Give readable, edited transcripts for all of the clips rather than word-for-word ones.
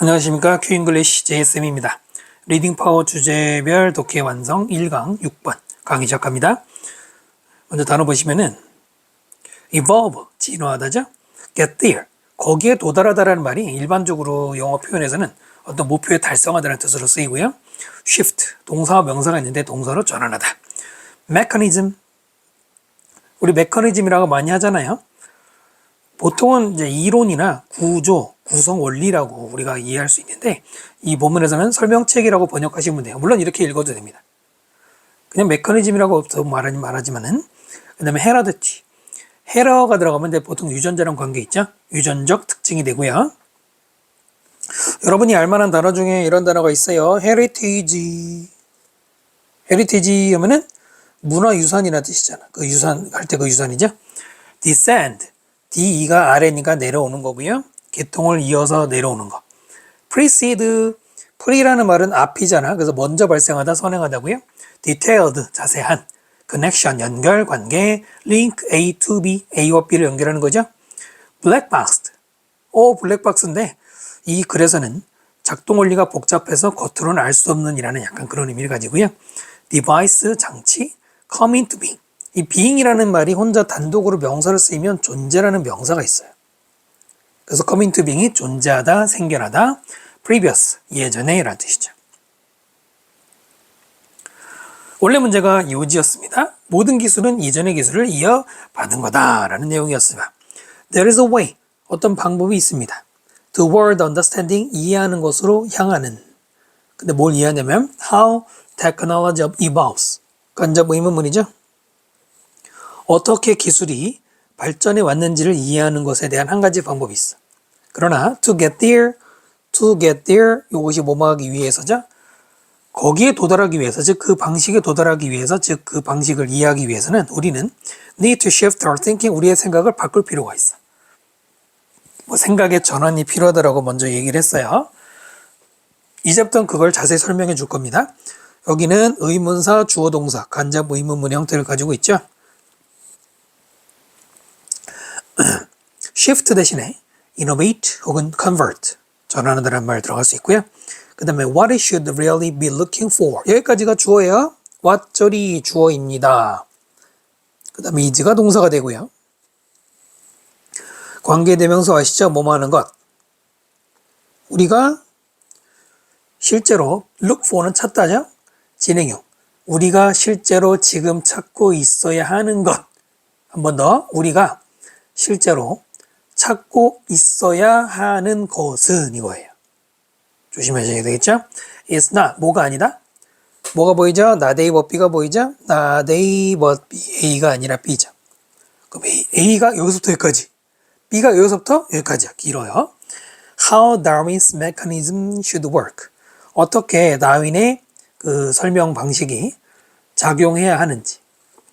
안녕하십니까. 큐잉글리시 JSM입니다. 리딩 파워 주제별 독해 완성 1강 6번 강의 시작합니다. 먼저 단어 보시면은 evolve, 진화하다죠. get there, 거기에 도달하다라는 말이 일반적으로 영어 표현에서는 어떤 목표에 달성하다는 뜻으로 쓰이고요. shift, 동사와 명사가 있는데 동사로 전환하다. mechanism, 우리 메커니즘이라고 많이 하잖아요. 보통은 이제 이론이나 구조, 구성 원리라고 우리가 이해할 수 있는데 이 본문에서는 설명책이라고 번역하시면 돼요. 물론 이렇게 읽어도 됩니다. 그냥 메커니즘이라고 말하지만은 그 다음에 헤라드티, 헤러가 들어가면 보통 유전자랑 관계 있죠. 유전적 특징이 되고요. 여러분이 알만한 단어 중에 이런 단어가 있어요. 헤리티지. 헤리티지 하면은 문화유산이라는 뜻이잖아. 그 유산 할 때 그 유산이죠. descend, D가 아래니까 내려오는 거고요. 계통을 이어서 내려오는 거. precede, pre라는 말은 앞이잖아. 그래서 먼저 발생하다, 선행하다고요. detailed, 자세한. connection, 연결, 관계. link, A to B, A와 B를 연결하는 거죠. blackboxed, 블랙박스인데 이 글에서는 작동 원리가 복잡해서 겉으로는 알 수 없는 이라는 약간 그런 의미를 가지고요. device, 장치. come into being, 이 being이라는 말이 혼자 단독으로 명사를 쓰이면 존재라는 명사가 있어요. 그래서 come into being이 존재하다, 생겨나다, previous, 예전에 라는 뜻이죠. 원래 문제가 요지였습니다. 모든 기술은 이전의 기술을 이어받은 거다라는 내용이었습니다. There is a way, 어떤 방법이 있습니다. Toward understanding, 이해하는 것으로 향하는. 근데 뭘 이해하냐면 how technology evolves. 간접 의문문이죠. 어떻게 기술이 발전해 왔는지를 이해하는 것에 대한 한 가지 방법이 있어. 그러나 to get there, 이것이 뭐뭐하기 위해서죠. 거기에 도달하기 위해서, 즉 그 방식에 도달하기 위해서, 즉 그 방식을 이해하기 위해서는 우리는 need to shift our thinking, 우리의 생각을 바꿀 필요가 있어. 생각의 전환이 필요하다라고 먼저 얘기를 했어요. 이제부터는 그걸 자세히 설명해 줄 겁니다. 여기는 의문사, 주어, 동사, 간접 의문문 형태를 가지고 있죠. shift 대신에 innovate 혹은 convert, 전환하다라는 말 들어갈 수 있고요. 그 다음에 what it should really be looking for, 여기까지가 주어예요. what 절이 주어입니다. 그 다음에 is가 동사가 되고요. 관계대명사 아시죠? 뭐뭐 하는 것. 우리가 실제로 look for는 찾다죠? 진행형. 우리가 실제로 지금 찾고 있어야 하는 것. 한 번 더. 우리가 실제로 찾고 있어야 하는 것은 이거예요. 조심하셔야 되겠죠? It's not, 뭐가 아니다? 뭐가 보이죠? not A but B가 보이죠? not A but B, A가 아니라 B죠. 그럼 A가 여기서부터 여기까지, B가 여기서부터 여기까지야. 길어요. How Darwin's mechanism should work. 어떻게 다윈의 그 설명 방식이 작용해야 하는지.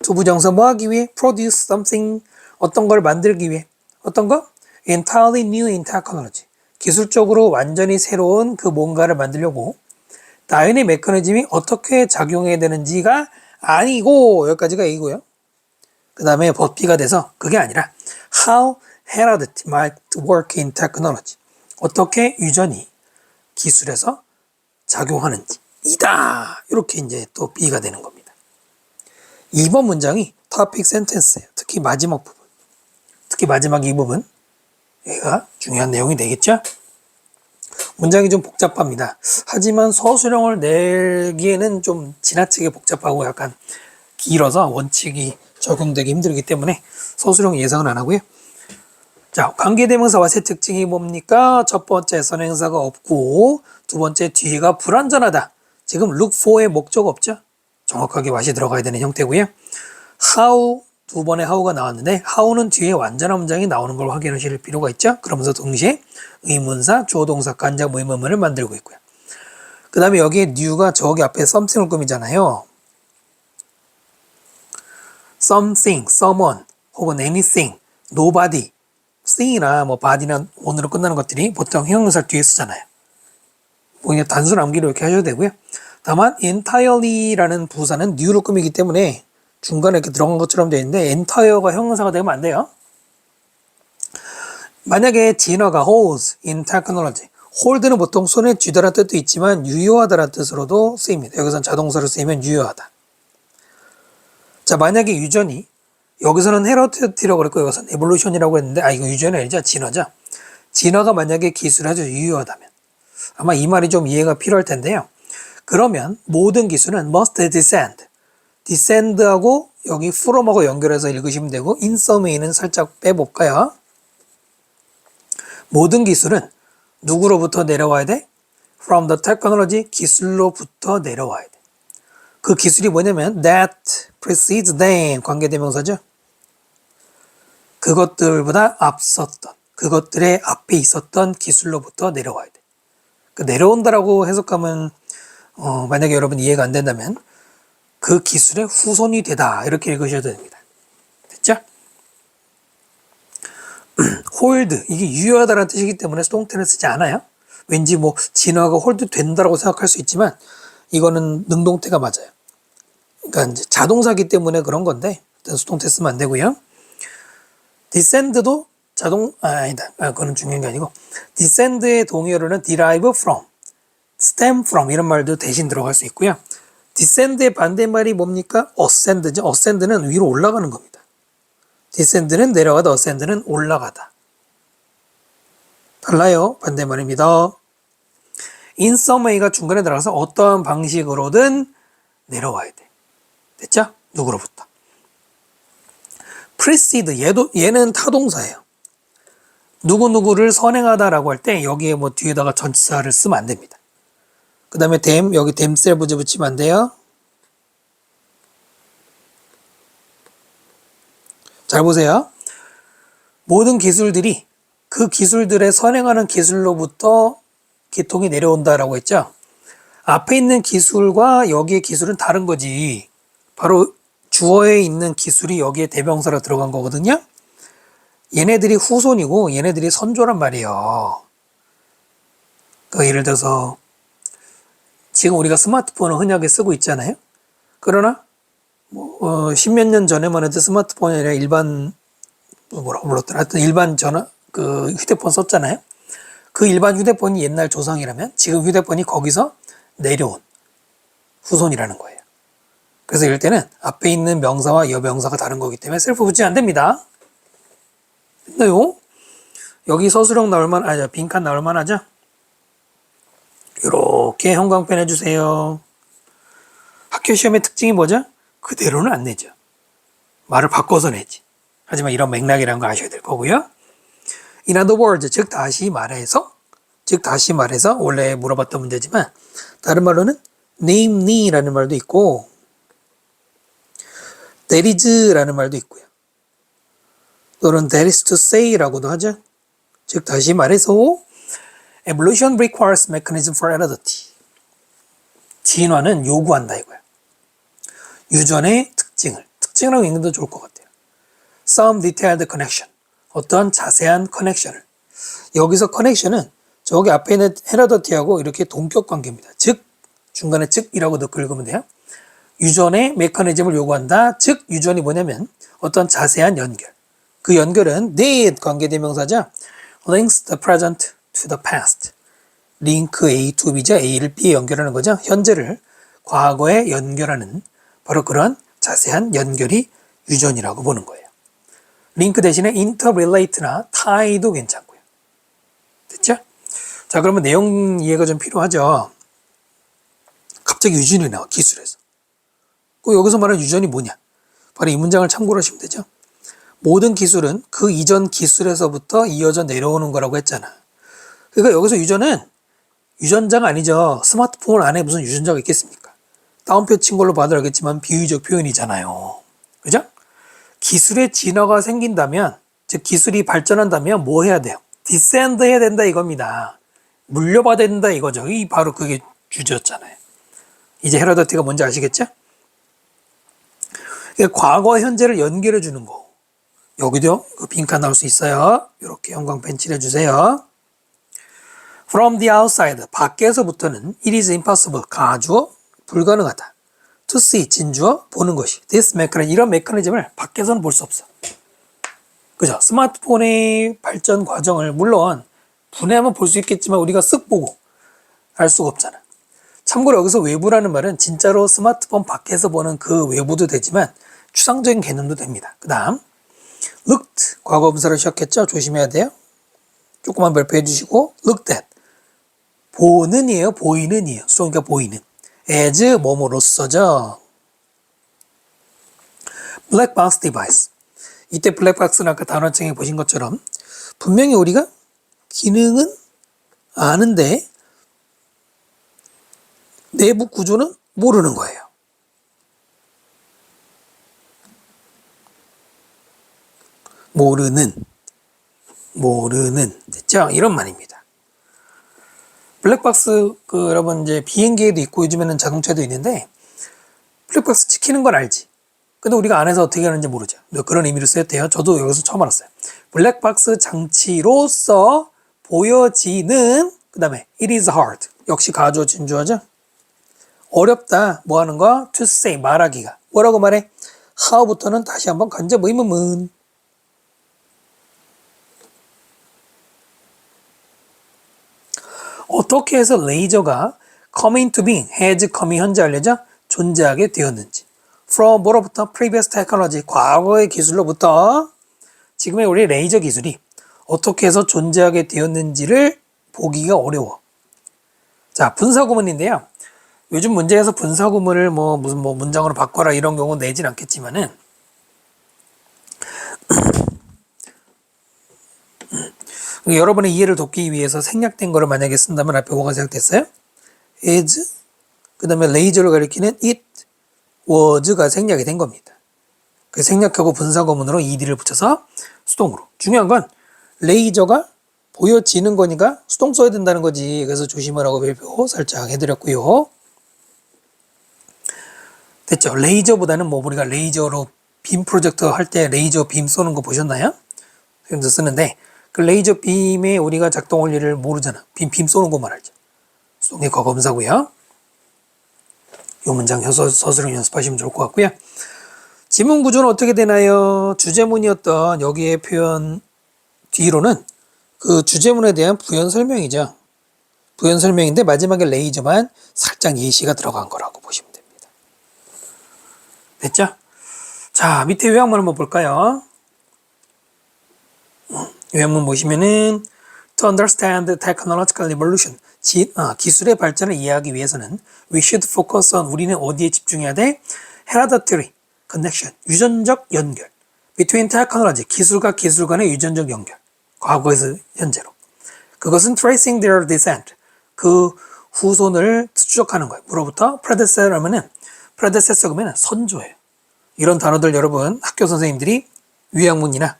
투부정사 뭐 하기 위해? produce something, 어떤 걸 만들기 위해. 어떤 거? entirely new in technology. 기술적으로 완전히 새로운 그 뭔가를 만들려고 다윈의 메커니즘이 어떻게 작용해야 되는지가 아니고, 여기까지가 A고요. 그 다음에 but B가 돼서 그게 아니라 how heredity might work in technology. 어떻게 유전이 기술에서 작용하는지 이다. 이렇게 이제 또 B가 되는 겁니다. 2번 문장이 topic sentence예요. 특히 마지막 부분. 특히 마지막 이 부분. 여기가 중요한 내용이 되겠죠? 문장이 좀 복잡합니다. 하지만 서술형을 내기에는 좀 지나치게 복잡하고 약간 길어서 원칙이 적용되기 힘들기 때문에 서술형 예상은 안 하고요. 자, 관계대명사와 세 특징이 뭡니까? 첫 번째, 선행사가 없고, 두 번째, 뒤가 불완전하다. 지금 look for의 목적 없죠? 정확하게 맛이 들어가야 되는 형태고요. how, 두 번의 how가 나왔는데 how는 뒤에 완전한 문장이 나오는 걸 확인하실 필요가 있죠. 그러면서 동시에 의문사, 주어동사, 간접 의문문을 만들고 있고요. 그 다음에 여기에 new가 저기 앞에 something을 꾸미잖아요. something, someone, 혹은 anything, nobody, thing이나 뭐 body나 on으로 끝나는 것들이 보통 형용사 뒤에 쓰잖아요. 그냥 단순 암기로 이렇게 하셔도 되고요. 다만 entirely라는 부사는 new로 꾸미기 때문에 중간에 이렇게 들어간 것처럼 되어 있는데 entire가 형용사가 되면 안 돼요. 만약에 진화가 holds in technology, hold는 보통 손에 쥐다라는 뜻도 있지만 유효하다라는 뜻으로도 쓰입니다. 여기서는 자동사로 쓰이면 유효하다. 자, 만약에 유전이 여기서는 헤러디티라고 그랬고 여기서는 에볼루션이라고 했는데 이거 유전이 아니죠. 진화죠. 진화가 만약에 기술이 아주 유효하다면 아마 이 말이 좀 이해가 필요할 텐데요. 그러면 모든 기술은 must descend. descend하고 여기 from하고 연결해서 읽으시면 되고 in some way는 살짝 빼볼까요? 모든 기술은 누구로부터 내려와야 돼? From the technology, 기술로부터 내려와야 돼. 그 기술이 뭐냐면 that precedes them, 관계대명사죠. 그것들보다 앞섰던, 그것들의 앞에 있었던 기술로부터 내려와야 돼. 그 내려온다라고 해석하면 만약에 여러분 이해가 안 된다면 그 기술의 후손이 되다 이렇게 읽으셔도 됩니다. 됐죠? 홀드, 이게 유효하다는 뜻이기 때문에 수동태는 쓰지 않아요. 왠지 뭐 진화가 홀드 된다라고 생각할 수 있지만 이거는 능동태가 맞아요. 그러니까 이제 자동사기 때문에 그런 건데 수동태 쓰면 안 되고요. descend도 아니다. 그건 중요한 게 아니고 descend의 동의어로는 derive from, stem from 이런 말도 대신 들어갈 수 있고요. descend의 반대말이 뭡니까? ascend죠. ascend는 위로 올라가는 겁니다. descend는 내려가다, ascend는 올라가다. 달라요. 반대말입니다. in some way가 중간에 들어가서 어떠한 방식으로든 내려와야 돼. 됐죠? 누구로부터. precede, 얘는 타동사예요. 누구누구를 선행하다라고 할 때 여기에 뭐 뒤에다가 전치사를 쓰면 안 됩니다. 그 다음에 여기 themselves 붙이면 안 돼요. 잘 보세요. 모든 기술들이 그 기술들의 선행하는 기술로부터 기통이 내려온다라고 했죠. 앞에 있는 기술과 여기의 기술은 다른 거지. 바로 주어에 있는 기술이 여기에 대명사로 들어간 거거든요. 얘네들이 후손이고 얘네들이 선조란 말이에요. 그 예를 들어서 지금 우리가 스마트폰을 흔하게 쓰고 있잖아요. 그러나 십몇 년 전에만 해도 스마트폰이 아니라 일반 뭐라고 불렀더라. 하여튼 일반 휴대폰 썼잖아요. 그 일반 휴대폰이 옛날 조상이라면 지금 휴대폰이 거기서 내려온 후손이라는 거예요. 그래서 이럴 때는 앞에 있는 명사와 여명사가 다른 거기 때문에 셀프 붙이면 안 됩니다. 됐나요? 여기 서술형 나올 빈칸 나올 만하죠? 이렇게 형광펜 해주세요. 학교 시험의 특징이 뭐죠? 그대로는 안 내죠. 말을 바꿔서 내지. 하지만 이런 맥락이라는 거 아셔야 될 거고요. In other words, 즉 다시 말해서 원래 물어봤던 문제지만 다른 말로는 name라는 말도 있고 that is라는 말도 있고요. 또는 that is to say라고도 하죠. 즉 다시 말해서 evolution requires mechanism for heredity. 진화는 요구한다 이거야. 유전의 특징이라고 읽는 도 좋을 것 같아요. Some detailed connection. 어떤 자세한 커넥션을. 여기서 커넥션은 저기 앞에 있는 헤러더티하고 이렇게 동격 관계입니다. 즉 중간에 즉이라고 넣고 읽으면 돼요. 유전의 메커니즘을 요구한다. 즉 유전이 뭐냐면 어떤 자세한 연결. 그 연결은 did 관계대명사죠. links the present to the past. 링크 A to B죠. A를 B에 연결하는 거죠. 현재를 과거에 연결하는 바로 그런 자세한 연결이 유전이라고 보는 거예요. 링크 대신에 interrelate나 tie도 괜찮고요. 됐죠? 자, 그러면 내용 이해가 좀 필요하죠. 갑자기 유전이 나와, 기술에서. 여기서 말하는 유전이 뭐냐? 바로 이 문장을 참고로 하시면 되죠. 모든 기술은 그 이전 기술에서부터 이어져 내려오는 거라고 했잖아. 그러니까 여기서 유전은 유전자가 아니죠. 스마트폰 안에 무슨 유전자가 있겠습니까? 다운표 친 걸로 봐도 알겠지만 비유적 표현이잖아요. 그죠? 기술의 진화가 생긴다면, 즉 기술이 발전한다면 뭐 해야 돼요? 디센드 해야 된다 이겁니다. 물려받아야 된다 이거죠. 바로 그게 주제였잖아요. 이제 헤러더티가 뭔지 아시겠죠? 과거와 현재를 연결해 주는 거. 여기도 빈칸 나올 수 있어요. 이렇게 형광펜 칠해주세요. From the outside, 밖에서부터는 it is impossible, 가주어, 불가능하다. To see, 진주어, 보는 것이. This mechanism, 이런 메커니즘을 밖에서는 볼 수 없어. 그죠? 스마트폰의 발전 과정을 물론 분해하면 볼 수 있겠지만 우리가 쓱 보고 알 수가 없잖아. 참고로 여기서 외부라는 말은 진짜로 스마트폰 밖에서 보는 그 외부도 되지만 추상적인 개념도 됩니다. 그 다음 looked 과거 분사로 시작했죠. 조심해야 돼요. 조금만 발표해 주시고 looked at 보는이에요. 보이는이에요. 그러니까 보이는 as 뭐뭐로서죠. 블랙박스 디바이스 이때 블랙박스는 아까 단원창에 보신 것처럼 분명히 우리가 기능은 아는데 내부 구조는 모르는 거예요. 모르는 됐죠? 이런 말입니다. 블랙박스 여러분 이제 비행기에도 있고 요즘에는 자동차도 있는데 블랙박스 지키는 건 알지. 근데 우리가 안에서 어떻게 하는지 모르죠. 그런 의미로 쓰였대요. 저도 여기서 처음 알았어요. 블랙박스 장치로서 보여지는 그 다음에 it is hard 역시 가주어 진주어죠. 어렵다 뭐 하는 거? to say 말하기가 뭐라고 말해? how부터는 다시 한번 간접 의문문 어떻게 해서 레이저가 coming to being, has come 현재 알려져 존재하게 되었는지 from 뭐로부터? previous technology 과거의 기술로부터 지금의 우리 레이저 기술이 어떻게 해서 존재하게 되었는지를 보기가 어려워. 자, 분사구문인데요. 요즘 문제에서 분사구문을 무슨 문장으로 바꿔라 이런 경우 내진 않겠지만은 여러분의 이해를 돕기 위해서 생략된 거를 만약에 쓴다면 앞에 뭐가 생략됐어요? is 그 다음에 레이저를 가리키는 it was가 생략이 된 겁니다. 그 생략하고 분사구문으로 ed를 붙여서 수동으로. 중요한 건 레이저가 보여지는 거니까 수동 써야 된다는 거지. 그래서 조심하라고 별표 살짝 해드렸고요. 됐죠? 레이저보다는 우리가 레이저로 빔 프로젝터 할 때 레이저 빔 쏘는 거 보셨나요? 지금도 쓰는데 그 레이저 빔에 우리가 작동 원리를 모르잖아. 빔 쏘는 것만 알죠. 수동의 과거분사고요. 이 문장 서술형 연습하시면 좋을 것 같고요. 지문 구조는 어떻게 되나요? 주제문이었던 여기의 표현 뒤로는 그 주제문에 대한 부연 설명이죠. 부연 설명인데 마지막에 레이저만 살짝 예시가 들어간 거라고 보시면 됩니다. 됐죠? 자, 밑에 요약문 한번 볼까요? 요약문 보시면은 To understand the technological evolution 기술의 발전을 이해하기 위해서는 we should focus on 우리는 어디에 집중해야 돼? hereditary connection 유전적 연결 between technology 기술과 기술 간의 유전적 연결 과거에서 현재로 그것은 tracing their descent 그 후손을 추적하는 거예요. 뭐로부터? predecessor면은 predecessor면 선조예요. 이런 단어들 여러분 학교 선생님들이 요약문이나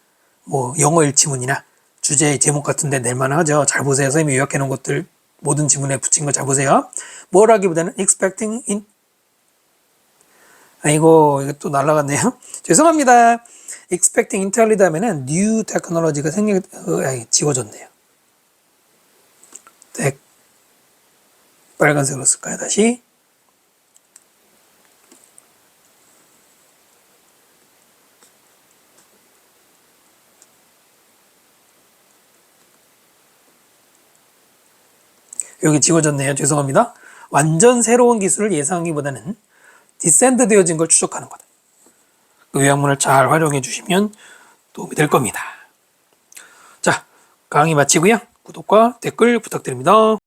영어 일치문이나 주제 제목 같은데 낼만 하죠. 잘 보세요. 선생님이 요약해 놓은 것들 모든 지문에 붙인 거 잘 보세요. 뭐라기보다는 expecting in 아이고 이거 또 날라갔네요. 죄송합니다. expecting entirely 하면은 new technology가 지워졌네요. 빨간색으로 쓸까요? 다시 여기 지워졌네요. 죄송합니다. 완전 새로운 기술을 예상하기보다는 디센드 되어진 걸 추적하는 거다. 그 요약문을 잘 활용해 주시면 도움이 될 겁니다. 자, 강의 마치고요. 구독과 댓글 부탁드립니다.